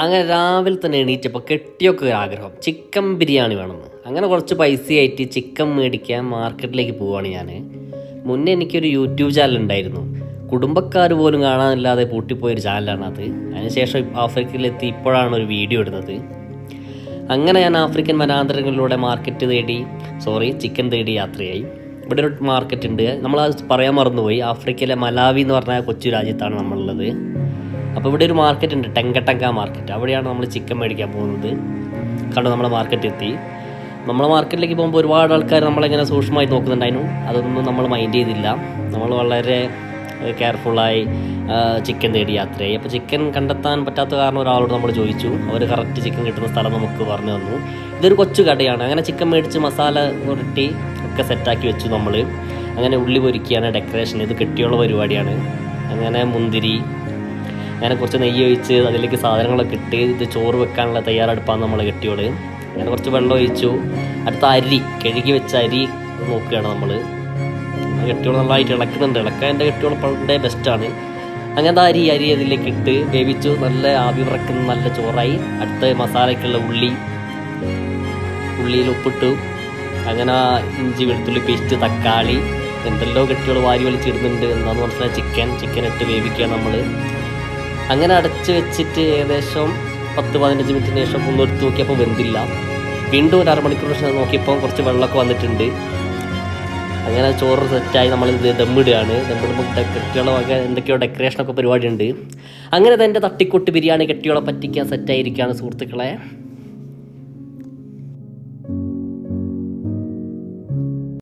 അങ്ങനെ രാവിലെ തന്നെ എണീറ്റപ്പോൾ കെട്ടിയൊക്കെ ഒരു ആഗ്രഹം ചിക്കൻ ബിരിയാണി വേണമെന്ന്. അങ്ങനെ കുറച്ച് പൈസയായിട്ട് ചിക്കൻ മേടിക്കാൻ മാർക്കറ്റിലേക്ക് പോവുകയാണ് ഞാൻ. മുന്നേ എനിക്കൊരു യൂട്യൂബ് ചാനൽ ഉണ്ടായിരുന്നു, കുടുംബക്കാർ പോലും കാണാനില്ലാതെ പൂട്ടിപ്പോയൊരു ചാനലാണ് അത്. അതിനുശേഷം ആഫ്രിക്കയിലെത്തി ഇപ്പോഴാണ് ഒരു വീഡിയോ ഇടുന്നത്. അങ്ങനെ ഞാൻ ആഫ്രിക്കൻ വനാന്തരങ്ങളിലൂടെ ചിക്കൻ തേടി യാത്രയായി. ഇവിടെ ഒരു മാർക്കറ്റ് ഉണ്ട്, നമ്മളത് പറയാൻ മറന്നുപോയി. ആഫ്രിക്കയിലെ മലാവി എന്ന് പറഞ്ഞ കൊച്ചു രാജ്യത്താണ് നമ്മളുള്ളത്. അപ്പോൾ ഇവിടെ ഒരു മാർക്കറ്റ് ഉണ്ട്, ടെങ്ക മാർക്കറ്റ്. അവിടെയാണ് നമ്മൾ ചിക്കൻ മേടിക്കാൻ പോകുന്നത്. കണ്ടു, നമ്മളെ മാർക്കറ്റ് എത്തി. നമ്മളെ മാർക്കറ്റിലേക്ക് പോകുമ്പോൾ ഒരുപാട് ആൾക്കാർ നമ്മളിങ്ങനെ സൂക്ഷ്മമായി നോക്കുന്നുണ്ടായിരുന്നു. അതൊന്നും നമ്മൾ മൈൻഡ് ചെയ്തില്ല. നമ്മൾ വളരെ കെയർഫുള്ളായി ചിക്കൻ തേടി യാത്രയായി. അപ്പോൾ ചിക്കൻ കണ്ടെത്താൻ പറ്റാത്ത കാരണം ഒരാളോട് നമ്മൾ ചോദിച്ചു. അവർ കറക്റ്റ് ചിക്കൻ കിട്ടുന്ന സ്ഥലം നമുക്ക് പറഞ്ഞു തന്നു. ഇതൊരു കൊച്ചു കടയാണ്. അങ്ങനെ ചിക്കൻ മേടിച്ച് മസാല പുരട്ടി ഒക്കെ സെറ്റാക്കി വെച്ചു നമ്മൾ. അങ്ങനെ ഉള്ളി പൊരിക്കുകയാണ് ഡെക്കറേഷൻ. ഇത് കെട്ടിയുള്ള പരിപാടിയാണ്. അങ്ങനെ മുന്തിരി, അങ്ങനെ കുറച്ച് നെയ്യ് ഒഴിച്ച് അതിലേക്ക് സാധനങ്ങളൊക്കെ ഇട്ട് ഇത് ചോറ് വെക്കാനുള്ള തയ്യാറെടുപ്പാണ് നമ്മൾ കെട്ടിയോട്. അങ്ങനെ കുറച്ച് വെള്ളം ഒഴിച്ചു. അടുത്ത അരി, കഴുകി വെച്ച അരി നോക്കുകയാണ് നമ്മൾ. കെട്ടിയോട് നല്ലതായിട്ട് ഇളക്കുന്നുണ്ട്. ഇളക്കാൻ എൻ്റെ കെട്ടിയോട് പണ്ടേ ബെസ്റ്റാണ്. അങ്ങനത്തെ അരി അതിലേക്ക് ഇട്ട് വേവിച്ചു. നല്ല ആവി വിറക്കുന്ന നല്ല ചോറായി. അടുത്ത മസാലയ്ക്കുള്ള ഉള്ളിയിൽ ഉപ്പിട്ടു. അങ്ങനെ ഇഞ്ചി വെളുത്തുള്ളി പേസ്റ്റ്, തക്കാളി, എന്തെല്ലോ കെട്ടിയോട് വാരി വലിച്ചിടുന്നുണ്ട്. എന്താണെന്ന് മനസ്സിലായി. ചിക്കൻ ഇട്ട് വേവിക്കുക നമ്മൾ. അങ്ങനെ അടച്ച് വെച്ചിട്ട് ഏകദേശം 10-15 മിനിറ്റിന് ശേഷം ഒന്ന് എടുത്ത് നോക്കിയപ്പോൾ വെന്തില്ല. വീണ്ടും ഒരു അരമണിക്കൂർ ശേഷം നോക്കിയപ്പോൾ കുറച്ച് വെള്ളമൊക്കെ വന്നിട്ടുണ്ട്. അങ്ങനെ ചോറ് സെറ്റായി. നമ്മളിത് ദമ്മിടുകയാണ്. ദമ്മിടുമ്പോൾ കെട്ടിയോളം ഒക്കെ എന്തൊക്കെയോ ഡെക്കറേഷനൊക്കെ പരിപാടിയുണ്ട്. അങ്ങനെ തന്നെ തട്ടിക്കൊട്ട് ബിരിയാണി കെട്ടിയോളം പറ്റിക്കാൻ സെറ്റായിരിക്കുകയാണ് സുഹൃത്തുക്കളെ.